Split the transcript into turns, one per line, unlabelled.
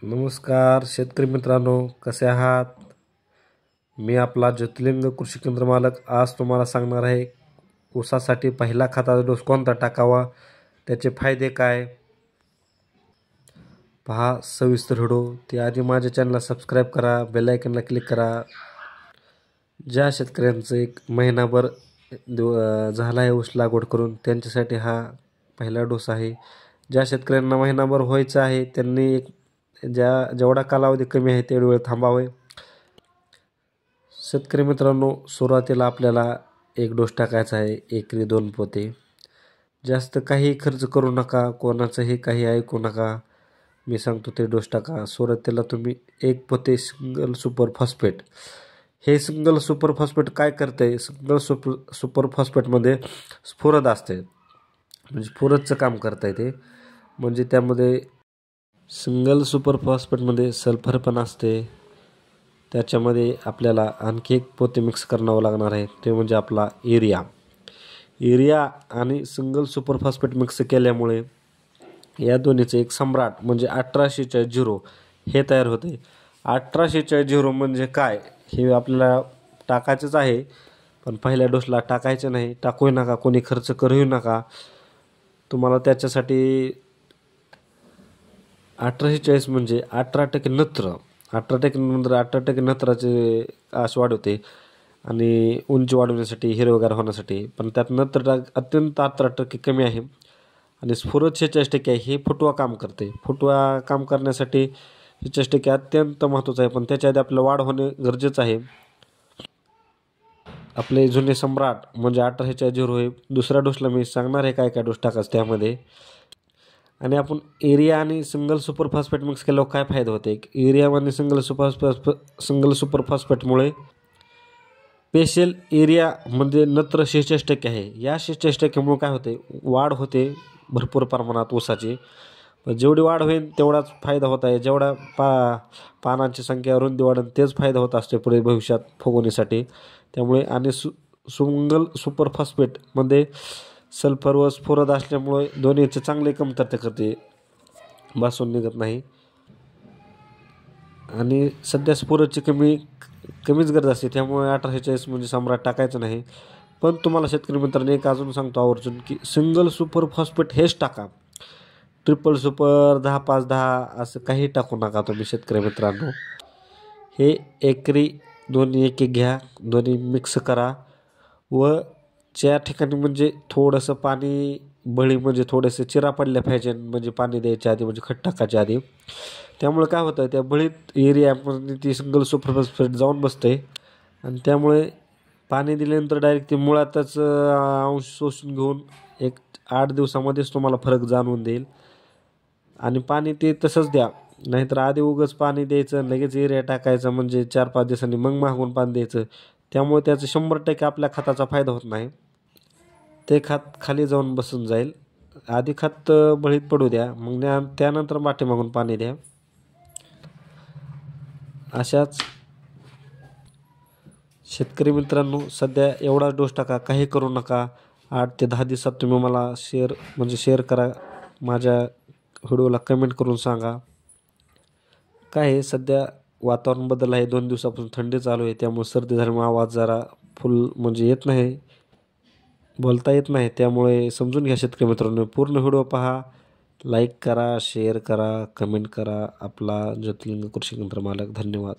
नमस्कार शेतकरी मित्रांनो, कसे आहात? मी आपला ज्योतिर्लिंग कृषी केंद्र मालक आज तुम्हाला सांगणार आहे ऊसासाठी पहिला खताचा डोस कोणता टाकावा, त्याचे फायदे काय. पहा सविस्तर व्हिडिओ. त्याआधी माझ्या चॅनलला सबस्क्राईब करा, बेल आयकॉनला क्लिक करा. ज्या शेतकऱ्यांचं एक महिनाभर झाला आहे ऊस लागवड करून, त्यांच्यासाठी हा पहिला डोस आहे. ज्या शेतकऱ्यांना महिनाभर व्हायचं आहे त्यांनी जेवढा कालावधी कमी आहे तेवढी वेळ थांबावे. शेतकरी मित्रांनो, सुरुवातीला आपल्याला एक डोस टाकायचा आहे, एकरी 2 पोते. जास्त काही खर्च करू नका, कोणाचंही काही ऐकू नका. मी सांगतो ते डोस टाका. सुरुवातीला तुम्ही 1 पोते सिंगल सुपर फॉस्फेट. हे सिंगल सुपर फॉस्फेट काय करते? सिंगल सुपर फॉस्फेटमध्ये स्फुरद असते, म्हणजे स्फुरदचं काम करता येते. म्हणजे त्यामध्ये सिंगल सुपर फॉस्फेटमध्ये सल्फर पण असते. त्याच्यामध्ये आपल्याला आणखी 1 पोते मिक्स करावं लागणार आहे, ते म्हणजे आपला युरिया आणि सिंगल सुपर फॉस्फेट मिक्स केल्यामुळे या दोन्हीचं एक सम्राट म्हणजे 1840 हे तयार होते. 1840 म्हणजे काय हे आपल्याला टाकायचंच आहे, पण पहिल्या डोसला टाकायचं नाही. टाकूही नका, कोणी खर्च करूही नका. तुम्हाला त्याच्यासाठी 1840 म्हणजे 18% नत्र. 18% नंतर 18% नत्राचे आस वाढवते आणि उंची वाढवण्यासाठी, हिरवेगार होण्यासाठी. पण त्यात नत्र अत्यंत 18% कमी आहे आणि स्फुरद 46% आहे. हे फुटवा काम करते. फुटवा काम करण्यासाठी 46% अत्यंत महत्त्वाचं आहे, पण त्याच्या आधी आपलं वाढ होणे गरजेचं आहे. आपले जुने सम्राट म्हणजे 1840 होय. दुसऱ्या डोसला मी सांगणार आहे काय काय डोस टाकायचं त्यामध्ये. आणि आपण युरिया आणि सिंगल सुपर फॉस्फेट मिक्स केल्यावर काय फायदा होते? युरिया आणि सिंगल सुपर फॉस्फेटमुळे स्पेशल युरियामध्ये नत्र 46% आहे. या 46%मुळे काय होते? वाढ होते भरपूर प्रमाणात ऊसाची. जेवढी वाढ होईल तेवढाच फायदा होत आहे. जेवढा पानांची संख्या रुंदी वाढेल तेच फायदा होत असते पुढे भविष्यात फुगवणीसाठी. त्यामुळे आणि सिंगल सुपर फॉस्फेटमध्ये सल्फर व स्फुरद असल्यामुळे दोन्हीचे चांगले कमतरता करते, भासून निघत नाही. आणि सध्या स्फुरदची कमीच गरज असते, त्यामुळे 1840 म्हणजे सम्राट टाकायचं नाही. पण तुम्हाला शेतकरी मित्रांनो एक अजून सांगतो आवर्जून की सिंगल सुपर फॉस्फेट हेच टाका. ट्रिपल सुपर 10-5-10 असं काही टाकू नका तुम्ही शेतकरी मित्रांनो. हे एकरी दोन्ही एक घ्या, दोन्ही मिक्स करा व ज्या ठिकाणी म्हणजे थोडंसं पाणी बळी म्हणजे थोडेसे चिरा पडल्या पाहिजे, म्हणजे पाणी द्यायच्या आधी, म्हणजे खत टाकायच्या आधी. त्यामुळे काय होतं, त्या बळीत युरियामध्ये ती सिंगल सुपर फॉस्फेट जाऊन बसते आणि त्यामुळे पाणी दिल्यानंतर डायरेक्ट ती मुळातच अंश शोषून घेऊन 8 दिवसामध्येच तुम्हाला फरक जाणवून देईल. आणि पाणी ते तसंच द्या, नाहीतर आधी उगाच पाणी द्यायचं, लगेच युरिया टाकायचं, म्हणजे 4-5 दिवसांनी मग मागून पाणी द्यायचं. त्यामुळे त्याचं 100% आपल्या खताचा फायदा होत नाही. ते खत खाली जाऊन बसून जाईल. आधी खत बळीत पडू द्या, मग त्यानंतर पाठीमागून पाणी द्या. अशाच शेतकरी मित्रांनो, सध्या एवढा डोस टाका, काही करू नका. 8 ते 10 दिवसात तुम्ही मला शेअर करा. माझ्या व्हिडिओला कमेंट करून सांगा. काय आहे, सध्या वातावरण बदल आहे. 2 दिवसापासून थंडी चालू आहे, त्यामुळे सर्दी झाल्यामुळे आवाज जरा फुल म्हणजे येत नाही, बोलता येत नाही. त्यामुळे समजून घ्या शेतकरी मित्रांनो. पूर्ण व्हिडिओ पहा, लाईक करा, शेअर करा, कमेंट करा. आपला ज्योतिर्लिंग कृषी केंद्र मालक. धन्यवाद.